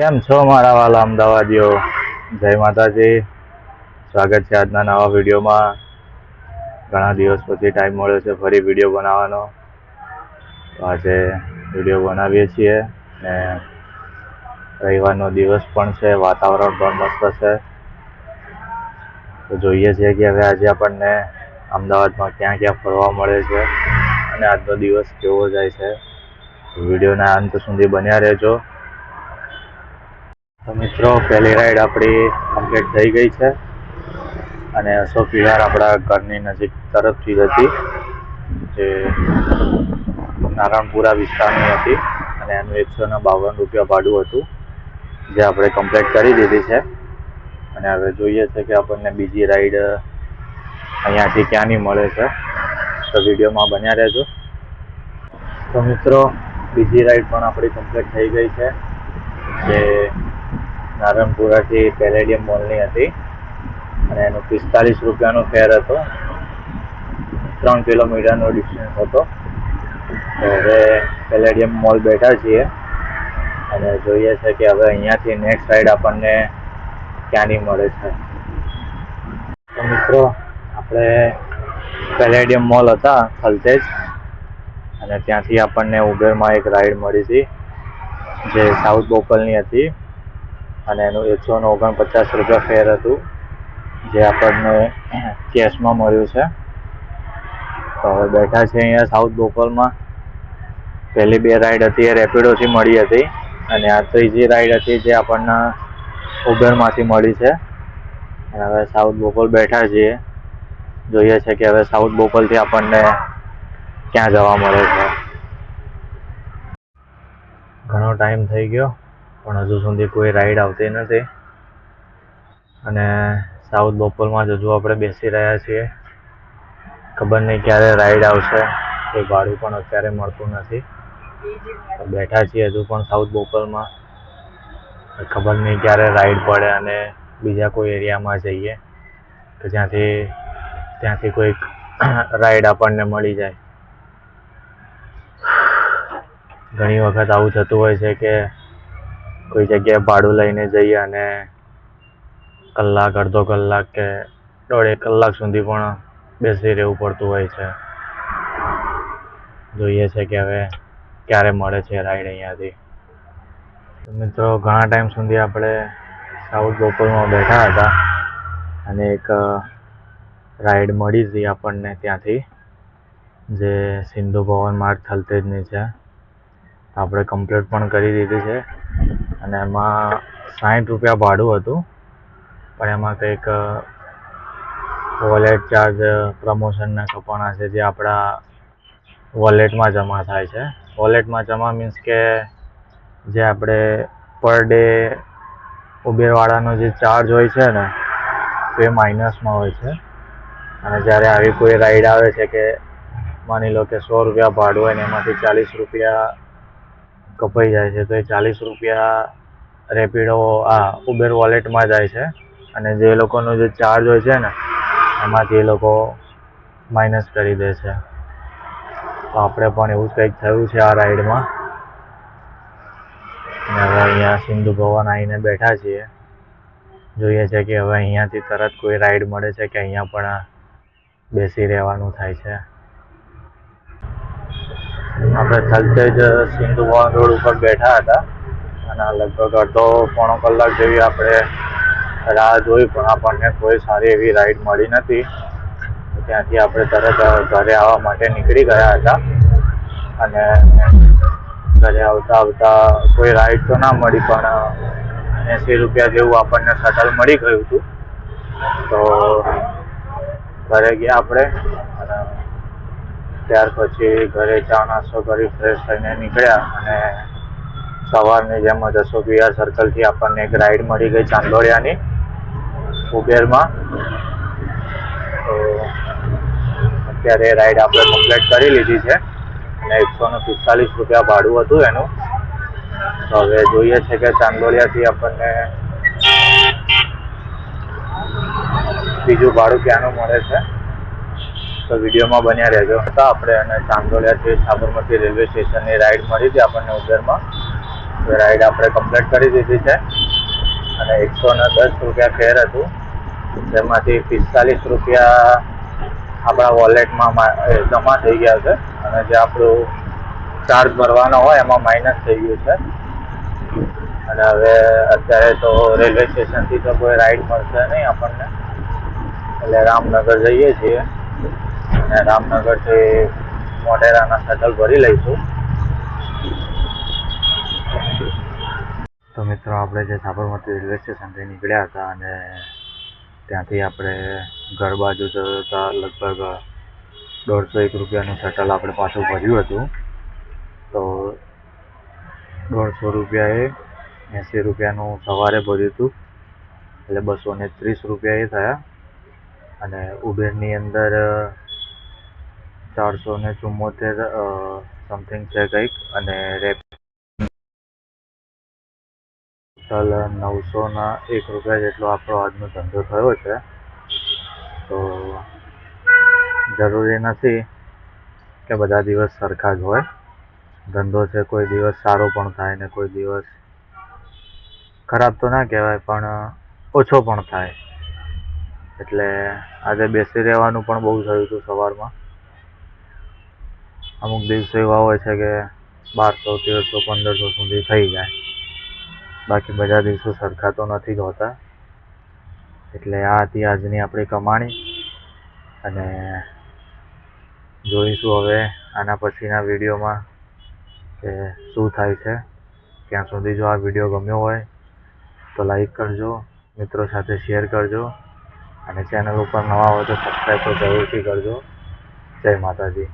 કેમ છો મારા વાલા અમદાવાદીઓ? જય માતાજી. સ્વાગત છે આજના નવા વિડીયોમાં. ઘણા દિવસ પછી ટાઈમ મળ્યો છે ફરી વિડીયો બનાવવાનો. તો આજે વિડીયો બનાવીએ છીએ ને રવિવારનો દિવસ પણ છે, વાતાવરણ પણ મસ્ત છે. તો જોઈએ છીએ કે હવે આજે આપણને અમદાવાદમાં ક્યાં ક્યાં ફરવા મળે છે અને આજનો દિવસ કેવો જાય છે. વિડીયોના અંત સુધી બન્યા રહેજો. તો મિત્રો, પહેલી રાઈડ આપણી કમ્પ્લીટ થઈ ગઈ છે અને અશોક વિહાર આપણા ઘરની નજીક તરફથી જ હતી, જે નારણપુરા વિસ્તારની હતી અને એનું 152 રૂપિયા ભાડું હતું, જે આપણે કમ્પ્લીટ કરી દીધી છે. અને હવે જોઈએ છે કે આપણને બીજી રાઈડ અહીંયાથી ક્યાંની મળે છે. તો વિડીયોમાં બન્યા રહેજો. તો મિત્રો, બીજી રાઈડ પણ આપણી કમ્પ્લીટ થઈ ગઈ છે, જે નારણપુરાથી પેલેડિયમ મોલની હતી અને એનો 45 રૂપિયાનો ફેર હતો. 3 કિલોમીટરનો ડિસ્ટન્સ હતો. તો હવે પેલેડિયમ મોલ બેઠા છીએ અને જોઈએ છે કે હવે અહીંયાથી નેક્સ્ટ રાઈડ આપણને ક્યાંની મળે છે. તો મિત્રો, આપણે પેલેડિયમ મોલ હતા થલતેજ, અને ત્યાંથી આપણને ઉબેરમાં એક રાઈડ મળી હતી, જે સાઉથ બોપલની હતી અને એનું 149 રૂપિયા ફેર હતું, જે આપણને કેશમાં મળ્યું છે. તો હવે બેઠા છે અહીંયા સાઉથ બોપલમાં. પહેલી 2 રાઈડ હતી એ રેપિડોથી મળી હતી અને આ ત્રીજી રાઈડ હતી જે આપણને ઉબેરમાંથી મળી છે. અને હવે સાઉથ બોપલ બેઠા છીએ. જોઈએ છે કે હવે સાઉથ બોપલથી આપણને ક્યાં જવા મળે છે. ઘણો ટાઈમ થઈ ગયો પણ હજુ સુધી કોઈ રાઈડ આવતી નથી અને સાઉથ બોપલમાં જ હજુ આપણે બેસી રહ્યા છીએ. ખબર નહીં ક્યારે રાઈડ આવશે. કોઈ ભાડું પણ અત્યારે મળતું નથી. તો બેઠા છીએ હજુ પણ સાઉથ બોપલમાં. ખબર નહીં ક્યારે રાઈડ પડે અને બીજા કોઈ એરિયામાં જઈએ તો ત્યાંથી કોઈક રાઈડ આપણને મળી જાય. ઘણી વખત આવું થતું હોય છે કે કોઈ જગ્યાએ ભાડું લઈને જઈએ અને કલાક, અડધો કલાક કે 1.5 કલાક સુધી પણ બેસી રહેવું પડતું હોય છે. જોઈએ છે કે હવે ક્યારે મળે છે રાઈડ અહીંયાથી. મિત્રો, ઘણા ટાઈમ સુધી આપણે સાઉથ બોપલમાં બેઠા હતા અને એક રાઈડ મળી હતી આપણને ત્યાંથી, જે સિંધુ ભવન માર્ગ થલતેજની છે. આપણે કમ્પ્લીટ પણ કરી દીધી છે અને એમાં 60 રૂપિયા ભાડું હતું, પણ એમાં કંઈક વોલેટ ચાર્જ પ્રમોશનના કપાણા છે, જે આપણા વોલેટમાં જમા થાય છે. વોલેટમાં જમા મીન્સ કે જે આપણે પર ડે ઉબેરવાળાનો જે ચાર્જ હોય છે ને, તે માઇનસમાં હોય છે. અને જ્યારે આવી કોઈ રાઈડ આવે છે કે માની લો કે 100 રૂપિયા ભાડું હોય ને એમાંથી 40 રૂપિયા કપાઈ જાય છે, તો એ 40 રૂપિયા રેપિડો ઉબેર વોલેટમાં જાય છે અને જે લોકોનો જે ચાર્જ હોય છે ને એમાંથી એ લોકો માઇનસ કરી દે છે. તો આપણે પણ એવું જ કંઈક થયું છે આ રાઈડમાં. અને હવે અહીંયા સિંધુ ભવન આવીને બેઠા છીએ. જોઈએ છે કે હવે અહીંયાથી તરત કોઈ રાઈડ મળે છે કે અહીંયા પણ બેસી રહેવાનું થાય છે. આપણે થલતેજ સિંધુ ભવન રોડ ઉપર બેઠા હતા અને લગભગ અડધો-પોણો કલાક જેવી આપણે રાહ જોઈ, પણ આપણને કોઈ સારી એવી રાઈડ મળી નથી. ત્યાંથી આપણે તરત ઘરે આવવા માટે નીકળી ગયા હતા અને ઘરે આવતા કોઈ રાઈડ તો ના મળી, પણ 80 રૂપિયા જેવું આપણને શટલ મળી ગયું હતું. તો ઘરે ગયા આપણે અને ત્યાર પછી ઘરે ચા નાસ્તો કરી ફ્રેશ થઈને નીકળ્યા અને સવારની જેમ જ અશોક વિહાર સર્કલથી આપણને એક રાઈડ મળી ગઈ ચાંદોડિયાની ઉબેરમાં. તો અત્યારે એ રાઈડ આપણે કમ્પ્લીટ કરી લીધી છે અને 145 રૂપિયા ભાડું હતું એનું. તો હવે જોઈએ છે કે ચાંદોડિયાથી આપણને બીજું ભાડું ક્યાંનું મળે છે. તો વિડીયોમાં બન્યા રહેજો. હતા આપણે અને ચાંદોડિયાથી સાબરમતી રેલવે સ્ટેશનની રાઈડ મળી હતી આપણને ઉબેરમાં. રાઈડ આપણે કમ્પ્લીટ કરી દીધી છે અને 110 રૂપિયા ફેર હતું, જેમાંથી 45 રૂપિયા આપણા વોલેટમાં જમા થઈ ગયા છે અને જે આપણું ચાર્જ ભરવાનો હોય એમાં માઇનસ થઈ ગયું છે. અને હવે અત્યારે તો રેલવે સ્ટેશનથી તો કોઈ રાઈડ મળશે નહીં આપણને, એટલે રામનગર જઈએ છીએ અને રામનગરથી મોઢેરાના શટલ ભરી લઈશું. તો મિત્રો આપણે જે સાબરમતી રેલવે સ્ટેશનથી નીકળ્યા હતા અને ત્યાંથી આપણે ઘર બાજુ જતા લગભગ 150 રૂપિયાનું શટલ આપણે પાછું ભર્યું હતું. તો 150 રૂપિયાએ 80 રૂપિયાનું સવારે ભર્યું હતું, એટલે 230 રૂપિયા એ થયા. અને ઉબેરની અંદર 474 સમથિંગ છે કંઈક, અને ટોટલ 901 રૂપિયા જેટલો આપણો આજનો ધંધો થયો છે. તો જરૂરી નથી કે બધા દિવસ સરખા જ હોય. ધંધો છે, કોઈ દિવસ સારો પણ થાય ને કોઈ દિવસ ખરાબ તો ના કહેવાય પણ ઓછો પણ થાય. એટલે આજે બેસી રહેવાનું પણ બહુ થયું હતું સવારમાં. અમુક દિવસો એવા હોય છે કે 1200, 1300, 1500 સુધી થઈ જાય, બાકી બધા દિવસો સરખા તો નથી જ હોતા. એટલે આ હતી આજની આપણી કમાણી, અને જોઈશું હવે આના પછીના વિડીયોમાં કે શું થાય છે. ત્યાં સુધી જો આ વિડીયો ગમ્યો હોય તો લાઈક કરજો, મિત્રો સાથે શેર કરજો, અને ચેનલ ઉપર નવા હોય તો સબસ્ક્રાઈબ તો જરૂરથી કરજો. જય માતાજી.